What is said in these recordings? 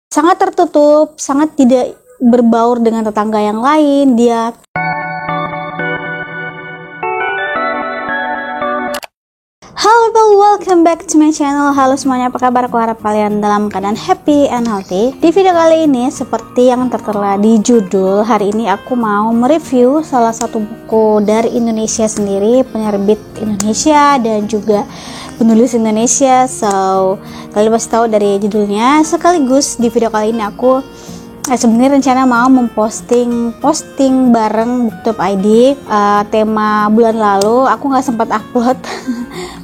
sangat tertutup, sangat tidak berbaur dengan tetangga yang lain. Dia Halo people, welcome back to my channel. Halo semuanya, apa kabar? Aku harap kalian dalam keadaan happy and healthy. Di video kali ini, seperti yang tertera di judul, hari ini aku mau mereview salah satu buku dari Indonesia sendiri, penerbit Indonesia dan juga penulis Indonesia. So, kalian pasti tahu dari judulnya. Sekaligus di video kali ini aku sebenarnya rencana mau posting bareng Booktube ID tema bulan lalu. Aku nggak sempat upload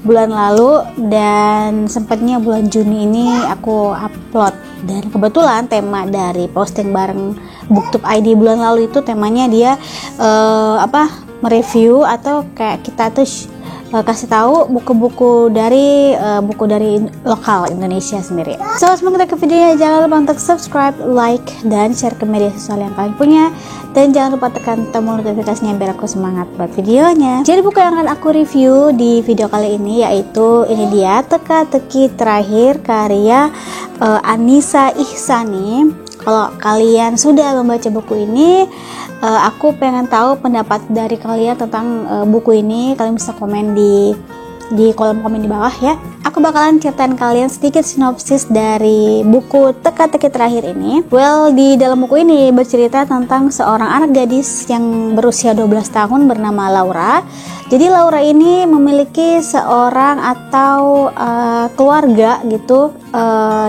bulan lalu, dan sempatnya bulan Juni ini aku upload. Dan kebetulan tema dari posting bareng Booktube ID bulan lalu itu temanya dia mereview atau kayak kita tuh kasih tahu buku-buku dari lokal Indonesia sendiri. So, sebelum kita ke videonya, jangan lupa untuk subscribe, like, dan share ke media sosial yang kalian punya, dan jangan lupa tekan tombol notifikasinya biar aku semangat buat videonya. Jadi buku yang akan aku review di video kali ini yaitu ini dia, Teka-teki Terakhir karya Anissa Ihsani. Kalau kalian sudah membaca buku ini, aku pengen tahu pendapat dari kalian tentang buku ini. Kalian bisa komen di kolom komen di bawah ya. Aku bakalan ceritain kalian sedikit sinopsis dari buku Teka-teki Terakhir ini. Well, di dalam buku ini bercerita tentang seorang anak gadis yang berusia 12 tahun bernama Laura. Jadi Laura ini memiliki seorang atau keluarga gitu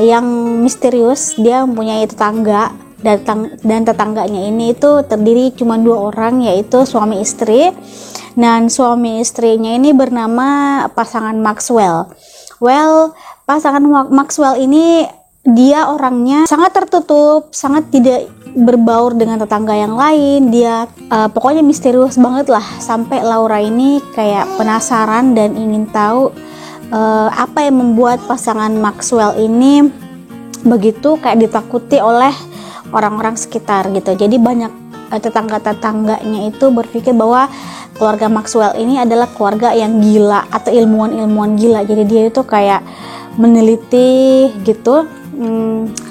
yang misterius. Dia mempunyai tetangga, dan tetangganya ini itu terdiri cuma 2 orang, yaitu suami istri. Dan suami istrinya ini bernama pasangan Maxwell. Well, pasangan Maxwell ini dia orangnya sangat tertutup, sangat tidak berbaur dengan tetangga yang lain. Dia pokoknya misterius banget lah, sampai Laura ini kayak penasaran dan ingin tahu apa yang membuat pasangan Maxwell ini begitu kayak ditakuti oleh orang-orang sekitar gitu. Jadi banyak tetangga-tetangganya itu berpikir bahwa keluarga Maxwell ini adalah keluarga yang gila atau ilmuwan-ilmuwan gila. Jadi dia itu kayak meneliti gitu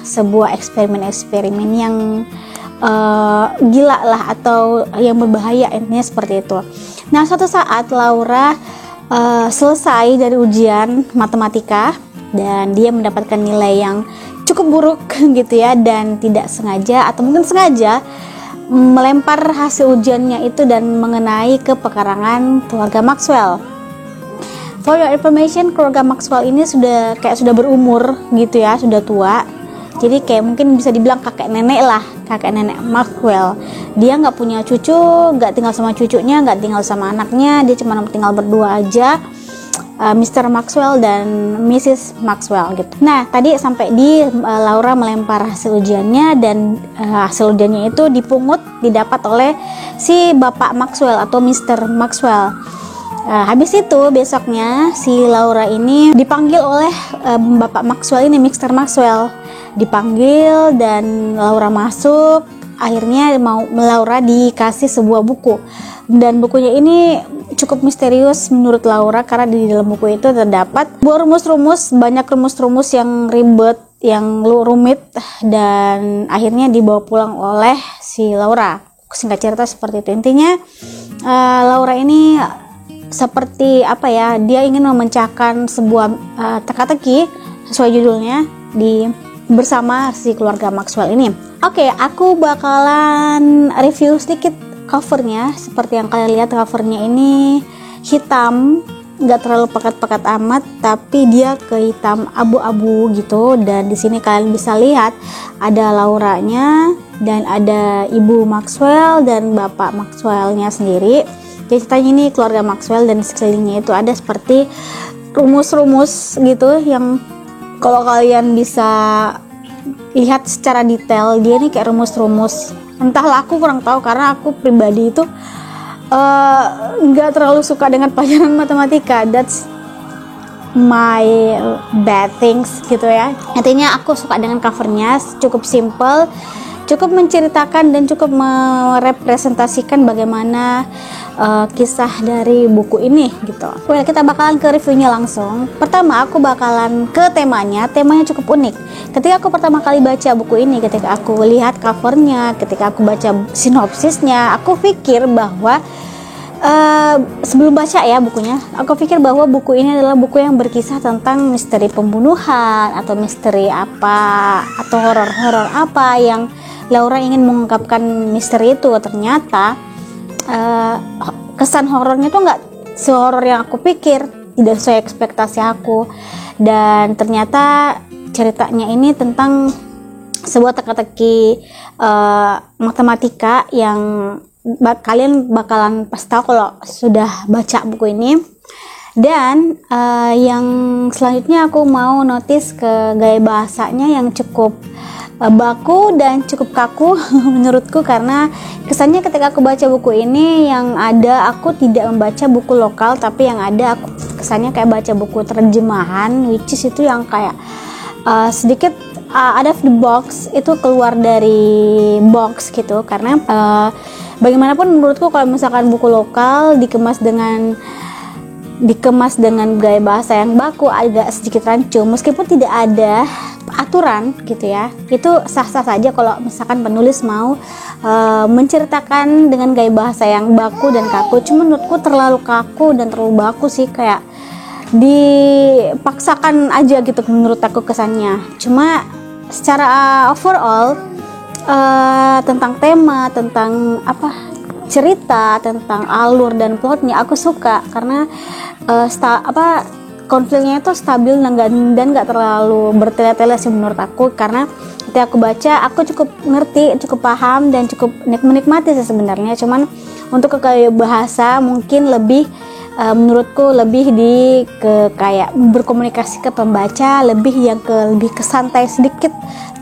sebuah eksperimen-eksperimen yang gila lah atau yang berbahaya, intinya seperti itu. Nah, suatu saat Laura selesai dari ujian matematika dan dia mendapatkan nilai yang cukup buruk gitu ya, dan tidak sengaja atau mungkin sengaja melempar hasil ujiannya itu dan mengenai ke pekarangan keluarga Maxwell. For your information, keluarga Maxwell ini sudah berumur gitu ya, sudah tua. Jadi kayak mungkin bisa dibilang kakek nenek Maxwell. Dia nggak punya cucu, nggak tinggal sama cucunya, nggak tinggal sama anaknya. Dia cuma tinggal berdua aja, Mr. Maxwell dan Mrs. Maxwell gitu. Nah, tadi sampai di Laura melempar hasil ujiannya, dan hasil ujiannya itu didapat oleh si Bapak Maxwell atau Mr. Maxwell. Habis itu besoknya si Laura ini dipanggil oleh Bapak Maxwell ini, Mr. Maxwell. Dipanggil dan Laura masuk. Akhirnya Laura dikasih sebuah buku, dan bukunya ini cukup misterius menurut Laura karena di dalam buku itu terdapat banyak rumus-rumus yang ribet, yang rumit, dan akhirnya dibawa pulang oleh si Laura. Singkat cerita seperti itu. Intinya Laura ini seperti dia ingin memecahkan sebuah teka-teki sesuai judulnya bersama si keluarga Maxwell ini. Oke, aku bakalan review sedikit covernya. Seperti yang kalian lihat, covernya ini hitam, nggak terlalu pekat-pekat amat, tapi dia ke hitam abu-abu gitu. Dan di sini kalian bisa lihat ada Lauranya dan ada ibu Maxwell dan bapak Maxwellnya sendiri. Jadi ceritanya ini keluarga Maxwell, dan sekelilingnya itu ada seperti rumus-rumus gitu yang kalau kalian bisa lihat secara detail, dia nih kayak rumus-rumus. Entahlah, aku kurang tahu karena aku pribadi itu nggak terlalu suka dengan pelajaran matematika. That's my bad things gitu ya. Intinya aku suka dengan covernya, cukup simple cukup menceritakan dan cukup merepresentasikan bagaimana kisah dari buku ini gitu. Well, kita bakalan ke reviewnya langsung. Pertama, aku bakalan ke temanya cukup unik. Ketika aku pertama kali baca buku ini, ketika aku lihat covernya, ketika aku baca sinopsisnya, aku pikir bahwa sebelum baca ya bukunya, aku pikir bahwa buku ini adalah buku yang berkisah tentang misteri pembunuhan atau misteri apa atau horor-horor apa yang Laura ingin mengungkapkan misteri itu. Ternyata kesan horornya tuh nggak sehoror yang aku pikir, tidak sesuai ekspektasi aku. Dan ternyata ceritanya ini tentang sebuah teka-teki matematika yang kalian bakalan pasti tahu kalau sudah baca buku ini. Dan yang selanjutnya aku mau notice ke gaya bahasanya yang cukup baku dan cukup kaku menurutku, karena kesannya ketika aku baca buku ini yang ada aku tidak membaca buku lokal, tapi yang ada aku kesannya kayak baca buku terjemahan, which is itu yang kayak sedikit out of the box, itu keluar dari box gitu. Karena bagaimanapun menurutku kalau misalkan buku lokal dikemas dengan gaya bahasa yang baku, agak sedikit rancu, meskipun tidak ada aturan gitu ya, itu sah-sah saja kalau misalkan penulis mau menceritakan dengan gaya bahasa yang baku dan kaku. Cuma menurutku terlalu kaku dan terlalu baku sih, kayak dipaksakan aja gitu menurut aku kesannya. Cuma secara overall tentang tema, tentang cerita, tentang alur dan plotnya aku suka, karena konfliknya itu stabil dan nggak terlalu bertele-tele sih menurut aku. Karena ketika aku baca aku cukup ngerti, cukup paham dan cukup menikmati sih sebenarnya. Cuman untuk ke bahasa mungkin lebih menurutku lebih kayak berkomunikasi ke pembaca, lebih ke santai sedikit,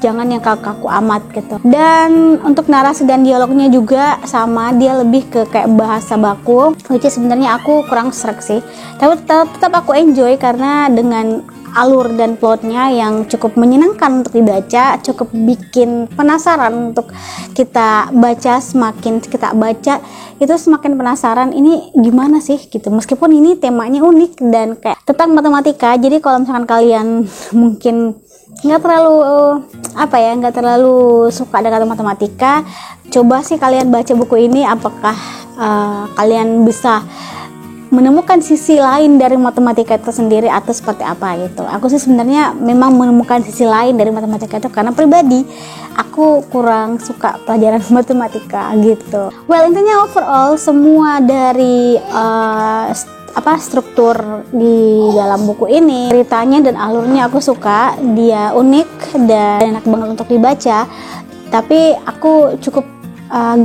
jangan yang kaku amat gitu. Dan untuk narasi dan dialognya juga sama, dia lebih ke kayak bahasa baku, which is sebenarnya aku kurang srek sih. Tapi tetap aku enjoy karena dengan alur dan plotnya yang cukup menyenangkan untuk dibaca, cukup bikin penasaran untuk kita baca. Semakin kita baca itu semakin penasaran ini gimana sih gitu, meskipun ini temanya unik dan kayak tentang matematika. Jadi kalau misalkan kalian mungkin nggak terlalu suka dengan matematika, coba sih kalian baca buku ini, apakah kalian bisa menemukan sisi lain dari matematika itu sendiri atau seperti apa gitu. Aku sih sebenarnya memang menemukan sisi lain dari matematika itu, karena pribadi aku kurang suka pelajaran matematika gitu. Well, intinya overall semua dari struktur di dalam buku ini, ceritanya dan alurnya aku suka, dia unik dan enak banget untuk dibaca. Tapi aku cukup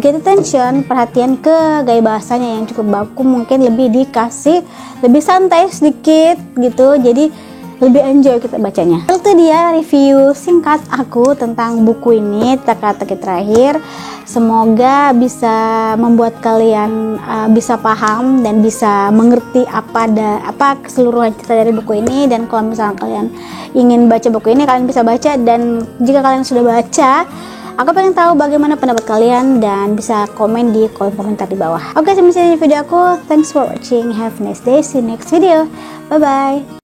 get attention, perhatian ke gaya bahasanya yang cukup baku, mungkin lebih dikasih lebih santai sedikit gitu, jadi lebih enjoy kita bacanya. Itu dia review singkat aku tentang buku ini, Teka-teki Terakhir. Semoga bisa membuat kalian bisa paham dan bisa mengerti apa keseluruhan cerita dari buku ini. Dan kalau misalnya kalian ingin baca buku ini, kalian bisa baca. Dan jika kalian sudah baca, aku pengen tahu bagaimana pendapat kalian dan bisa komen di kolom komentar di bawah. Oke, sampai sini video aku. Thanks for watching. Have a nice day. See you next video. Bye bye.